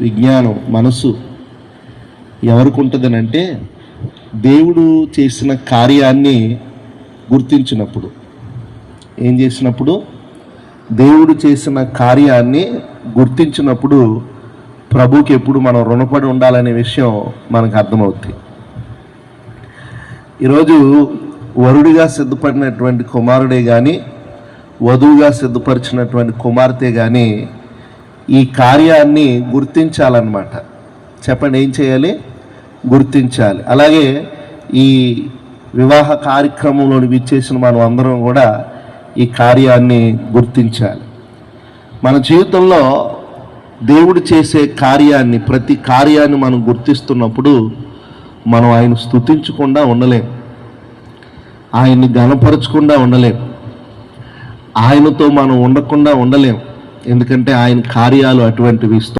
విజ్ఞానం మనసు ఎవరికి ఉంటుందనంటే దేవుడు చేసిన కార్యాన్ని గుర్తించినప్పుడు. ఏం చేసినప్పుడు? దేవుడు చేసిన కార్యాన్ని గుర్తించినప్పుడు ప్రభుకి ఎప్పుడు మనం రుణపడి ఉండాలనే విషయం మనకు అర్థమవుతుంది. ఈరోజు వరుడిగా సిద్ధపడినటువంటి కుమారుడే కానీ, వధువుగా సిద్ధపరిచినటువంటి కుమార్తె కానీ ఈ కార్యాన్ని గుర్తించాలన్నమాట. చెప్పండి, ఏం చేయాలి? గుర్తించాలి. అలాగే ఈ వివాహ కార్యక్రమంలో విచ్చేసిన మనం అందరం కూడా ఈ కార్యాన్ని గుర్తించాలి. మన జీవితంలో దేవుడు చేసే కార్యాన్ని, ప్రతి కార్యాన్ని మనం గుర్తిస్తున్నప్పుడు మనం ఆయన స్తుతించకుండా ఉండలేం, ఆయన్ని ఘనపరచకుండా ఉండలేం, ఆయనతో మనం ఉండకుండా ఉండలేం. ఎందుకంటే ఆయన కార్యాలు అటువంటివి.